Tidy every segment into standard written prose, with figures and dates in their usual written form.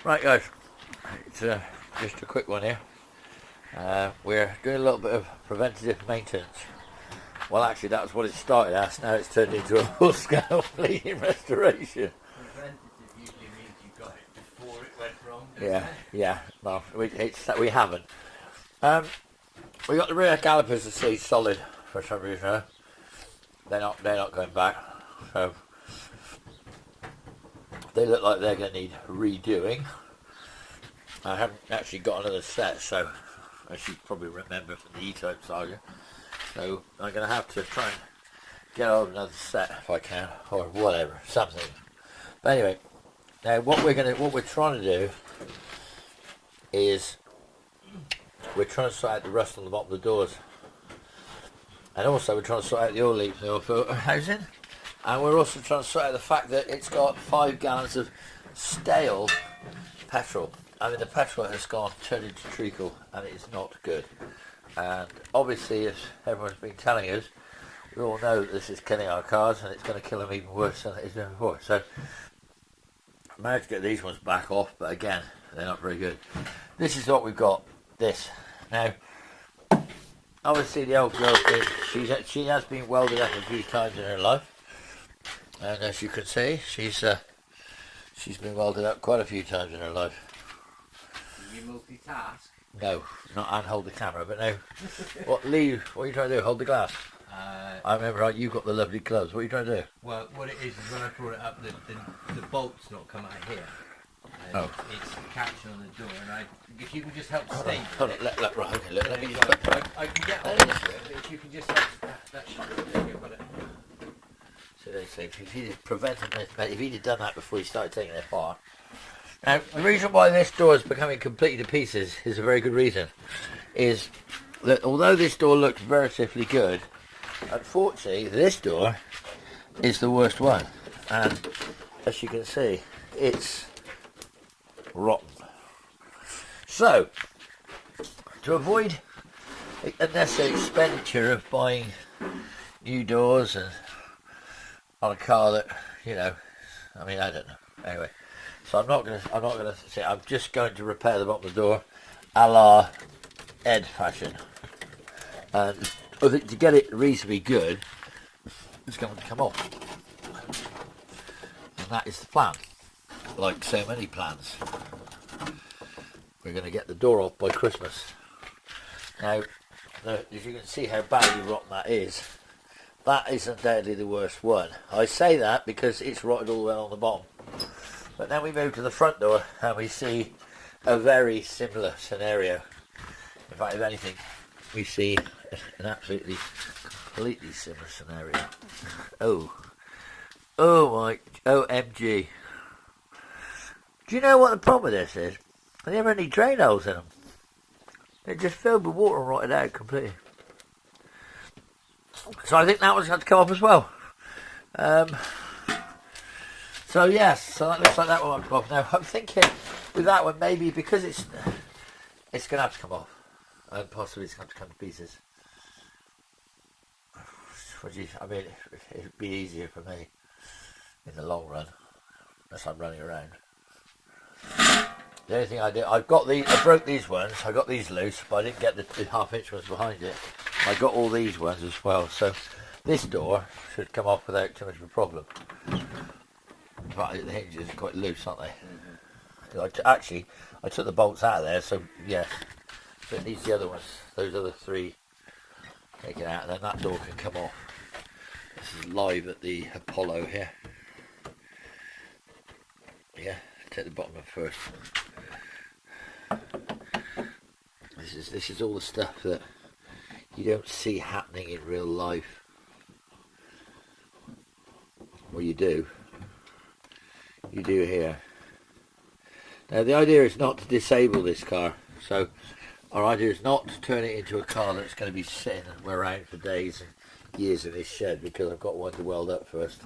Right guys, it's just a quick one here. We're doing a little bit of preventative maintenance. Well actually that was what it started as, now it's turned into a full-scale bleeding restoration. Preventative usually means you got it before it went wrong, Yeah, no, we haven't. We got the rear calipers to see solid for some reason. They're not going back, so they look like they're going to need redoing. I haven't actually got another set, so as you probably remember from the E-Type saga, so I'm going to have to try and get hold of another set if I can, or whatever, something. But anyway, now what we're trying to do is we're trying to sort out the rust on the bottom of the doors, and also we're trying to sort out the oil leaks in the oil filter housing, and we're also trying to sort out the fact that it's got 5 gallons of stale petrol. I mean, the petrol has turned into treacle, and it's not good. And obviously, as everyone's been telling us, we all know that this is killing our cars, and it's going to kill them even worse than it is before. So I managed to get these ones back off, but again, they're not very good. This is what we've got. This now, obviously, the old girl, she has been welded up a few times in her life, and as you can see, she's been welded up quite a few times in her life. You multitask? No, not and hold the camera, but no. What are you trying to do? Hold the glass? I remember right, you've got the lovely gloves. What are you trying to do? Well, what it is when I brought it up, the bolt's not come out here. And it's catching on the door, and if you can just help stay. Hold on, right, okay, let me just I can get on with it, but if you can just help that So they say, if he'd prevented this, if he'd have done that before he started taking it apart. Now, the reason why this door is becoming completely to pieces is a very good reason. Is that although this door looks relatively good, unfortunately, this door is the worst one. And as you can see, it's rotten. So, to avoid unnecessary expenditure of buying new doors and on a car that, I mean, I don't know. Anyway, so I'm not gonna say. I'm just going to repair the bottom of the door, a la Ed fashion, and I think to get it reasonably good, it's going to come off, and that is the plan. Like so many plans, we're going to get the door off by Christmas. Now, as you can see how badly rotten that is. That is undoubtedly the worst one. I say that because it's rotted all the way on the bottom. But then we move to the front door and we see a very similar scenario. In fact, if anything, we see an absolutely, completely similar scenario. Oh my, OMG. Do you know what the problem with this is? They never had any drain holes in them. They're just filled with water and rotted out completely. So I think that one's got to come off as well. So yes, so that looks like that one will come off. Now I'm thinking with that one maybe because it's going to have to come off, and possibly it's going to have to come to pieces. I mean, it'd be easier for me in the long run, unless I'm running around. The only thing I did, I broke these ones. I got these loose, but I didn't get the 1/2 inch ones behind it. I got all these ones as well, so this door should come off without too much of a problem. In fact, the hinges are quite loose, aren't they? Mm-hmm. I took the bolts out of there, so yes. So it needs the other ones, those other 3 taken out, and then that door can come off. This is live at the Apollo here. Yeah, take the bottom off first. This is all the stuff that you don't see happening in real life. Well, you do here. Now the idea is not to disable this car, so our idea is not to turn it into a car that's going to be sitting around for days and years in this shed, because I've got one to weld up first.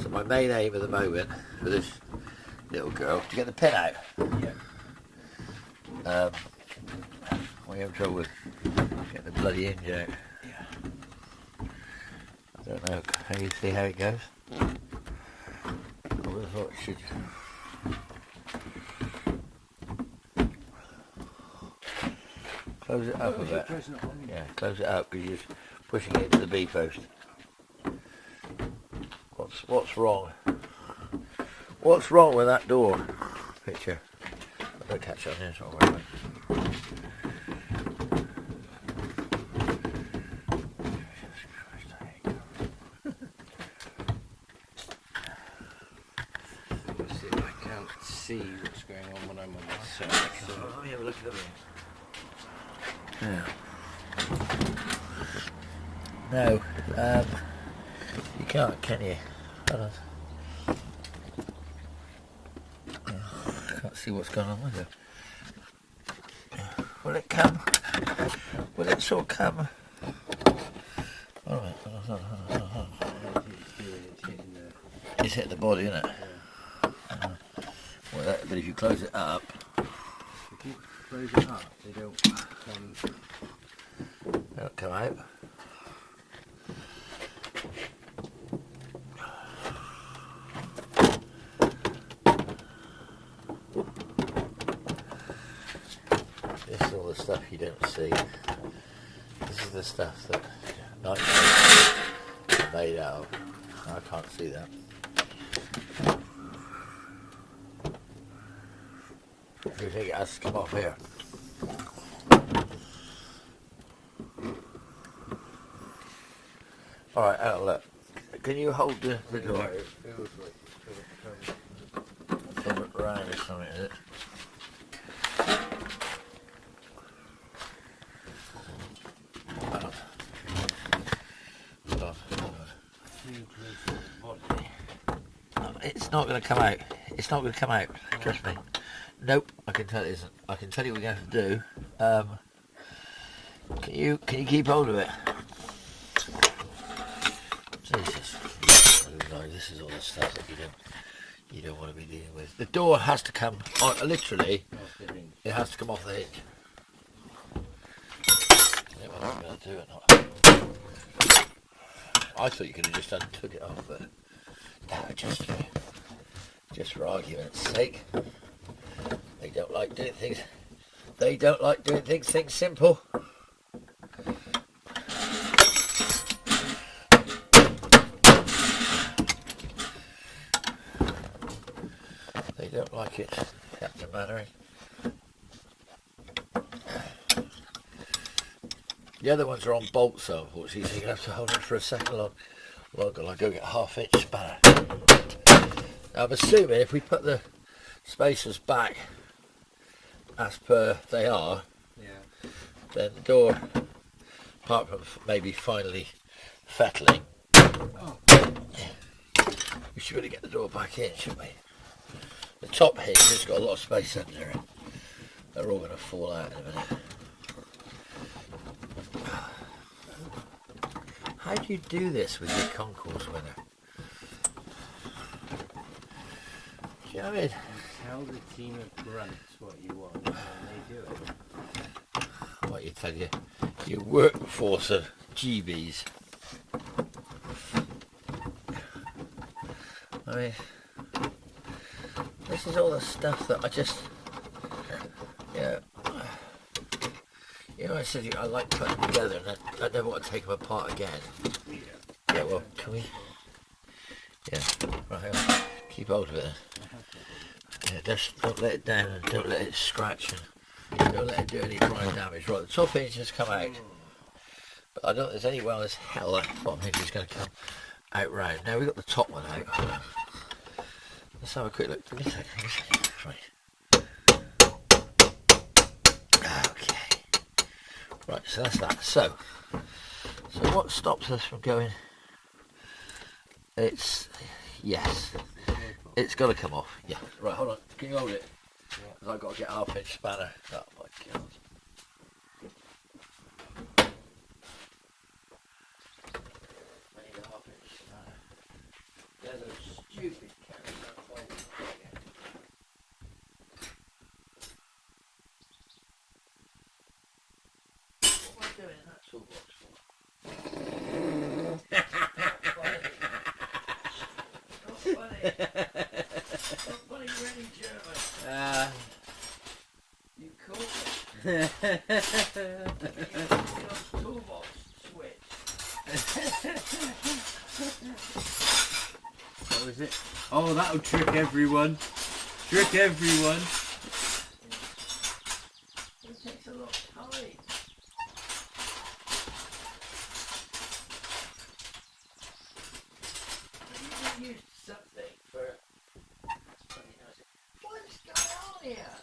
So my main aim at the moment for this little girl to get the pin out. Yeah. We have trouble with getting the bloody hinge out. Yeah. I don't know. Can you see how it goes? I would have thought it should. Close it up a bit. Close it up. Yeah, close it up because you're pushing it into the B post. What's wrong? What's wrong with that door picture? I don't catch on here, so I'll worry about it. I can't see what's going on when I'm on this side. So. Let me have a look at it. Yeah. No, you can't, can you? Hold on. Can't see what's going on with it. Will it come? Will it sort of come? Hold on, hold on. It's hit the body, isn't it? Well, but if you close it up, If you close it up, they it'll come out. This is all the stuff you don't see. This is the stuff that nightmares are made out of. I can't see that. Do you think it has to come off here? Alright, Al, look. Can you hold the door? It feels like Turn it round or something, is it? Hold on. Hold on, hold on. It's not going to come out. It's not going to come out. Trust me. Nope, I can tell it isn't. I can tell you what we're going to do. Can you keep hold of it? Jesus. No, this is all the stuff that you don't want to be dealing with. The door has to come on, literally. It has to come off the hinge. I don't know what I'm going to do or not. I thought you could have just untook it off, but no, just for argument's sake. They don't like doing things. They don't like doing things simple. They don't like it, Captain Mannering. The other ones are on bolts, though, unfortunately, so you're going to have to hold it for a second longer. I'll go get a half-inch spanner. Now, I'm assuming if we put the spacers back as per they are, then the door, apart from maybe finally fettling, we should really get the door back in, shouldn't we? The top hinge has got a lot of space under it. They're all going to fall out in a minute. How do you do this with your concourse winner? Do you know what I mean? tell the team of grunts what you want and they do it. What you tell you, your workforce of GBs. I mean, this is all the stuff that I just, I said I like putting them together and then I never want to take them apart again. Yeah, well, can we? Yeah, right, hang on. Keep hold of it then. Yeah, just don't let it down and don't let it scratch and don't let it do any prime damage. Right, the top hinge has come out. But I don't think there's any way as hell that bottom hinge is going to come out round. Now we've got the top one out. Let's have a quick look. Give me a second. Right. Okay. Right, so that's that. So what stops us from going? It's, yes, it's got to come off. Yeah. Right, hold on. Can you hold it? Because I've got to get half-inch spanner. Oh my God. I need a half-inch spanner. There's a stupid carrot. What am I doing in that toolbox for? Not funny, really German. You caught it. Toolbox switch. What was it? Oh, that'll trick everyone. Trick everyone. It takes a lot of time. You've been used to something for 20 years. What's going on here?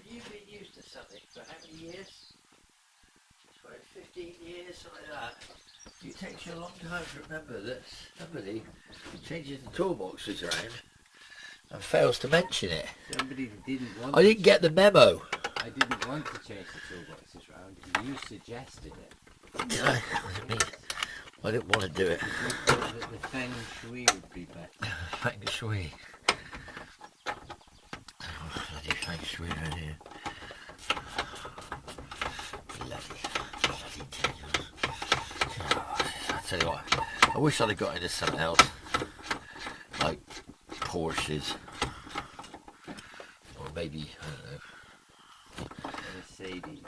You've been used to something for how many years? 12, 15 years, something like that. It takes you a long time to remember that somebody changes the toolboxes around and fails to mention it. Somebody didn't want. I didn't get the memo. I didn't want to change the toolboxes round. You suggested it. I didn't want to do it. You thought that the feng shui would be better. Feng shui. Oh, bloody feng shui right here. Bloody tails. I tell you what, I wish I'd have got into something else, like Porsches, or maybe I don't know. Mercedes.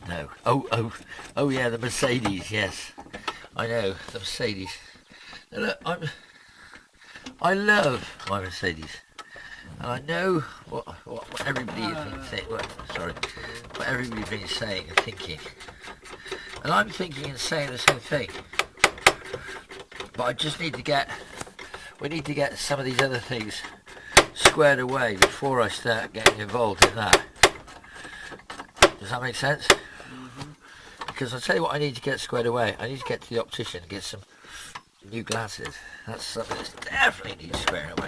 No. Oh yeah, the Mercedes. Yes, I know the Mercedes. Now look, I love my Mercedes, and I know what everybody's been saying. What everybody's been saying and thinking, and I'm thinking and saying the same thing. But I just need to get. We need to get some of these other things squared away before I start getting involved in that. Does that make sense? Mm-hmm. Because I'll tell you what I need to get squared away. I need to get to the optician and get some new glasses. That's something that definitely needs squaring away.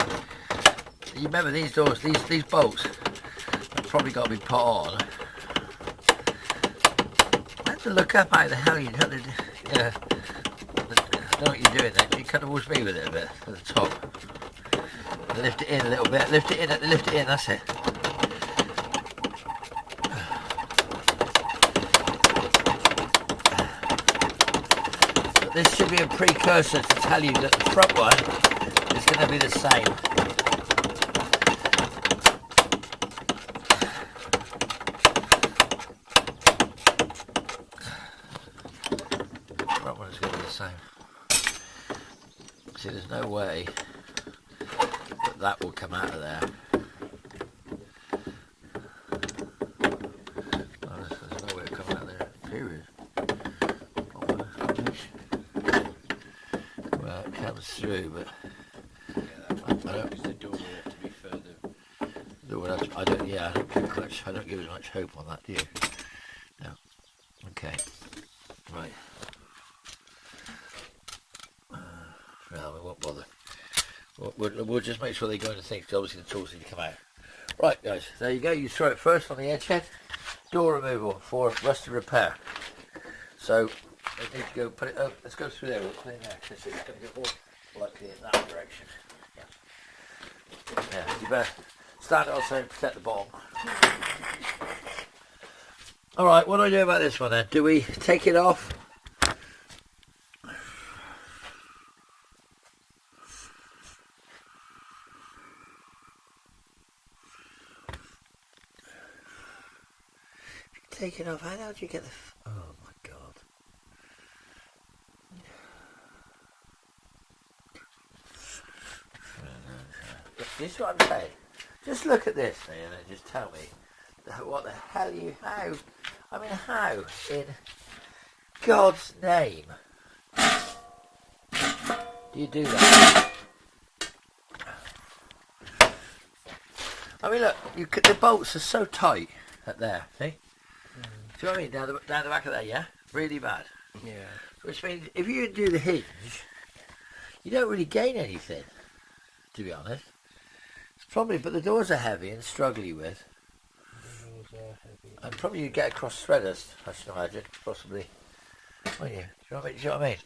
You remember these doors, these bolts have probably got to be put on. I have to look up how the hell you done it. Yeah. I don't know what you're doing there. You kind of wash me with it a bit at the top. Lift it in a little bit. Lift it in, that's it. This should be a precursor to tell you that the front one is going to be the same. The front one is going to be the same. See, there's no way that will come out of there. There's no way it will come out of there, period. Well, it comes through, but I don't. The door will have to be further. I don't give it much hope on that, do you? No. Okay. Right. No, we won't bother. We'll just make sure they go into things, because obviously the tools need to come out. Right, guys, there you go. You throw it first on the edge head. Door removal for rusted repair. So, we need to go put it up. Let's go through there. We'll put it in there. It's going to go more likely in that direction. Yeah, you better stand it also and protect the bottom. Alright, what do I do about this one then? Do we take it off? Take it off. How the hell do you get the... Oh my god. This is what I'm saying. Just look at this, man, and just tell me what the hell you... How? I mean, how in God's name do you do that? I mean, look, the bolts are so tight at there, see? Do you know what I mean? Down the back of there, yeah? Really bad. Yeah. Which means if you do the hinge, you don't really gain anything, to be honest. It's probably, but the doors are heavy and struggly with. The doors are heavy. And probably you get across threaders, I should imagine, possibly. Won't you? Do you know what I mean?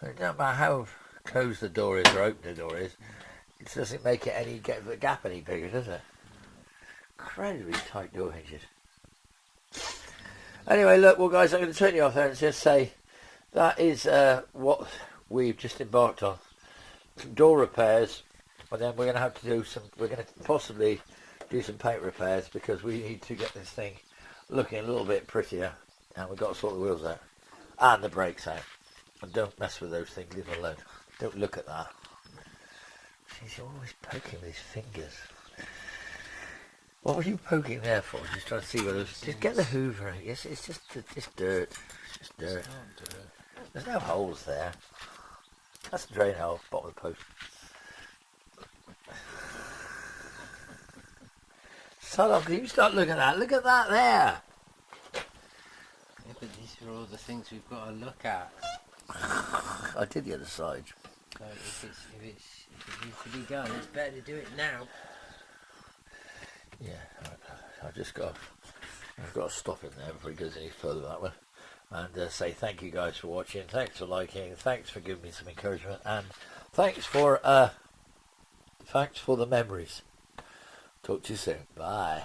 It don't matter how closed the door is or open the door is, it doesn't make it get the gap any bigger, does it? Incredibly tight door hinges. Anyway, look, well guys, I'm going to turn you off there and just say that is what we've just embarked on some door repairs, and then we're going to have to do some, we're going to possibly do some paint repairs because we need to get this thing looking a little bit prettier, and we've got to sort the wheels out and the brakes out. And don't mess with those things, leave them alone. Don't look at that. She's always poking with his fingers. What were you poking there for? Just trying to see whether just get the hoover out. It's just it's dirt. It's just dirt. It's not dirt. There's no holes there. That's the drain hole, bottom of the post. Shut up, can you start looking at that? Look at that there. Yeah, but these are all the things we've got to look at. I did the other side. So if it needs to be done, it's better to do it now. Yeah, I've got to stop it there before it goes any further that way. And say thank you guys for watching, thanks for liking, thanks for giving me some encouragement, and thanks for the memories. Talk to you soon. Bye.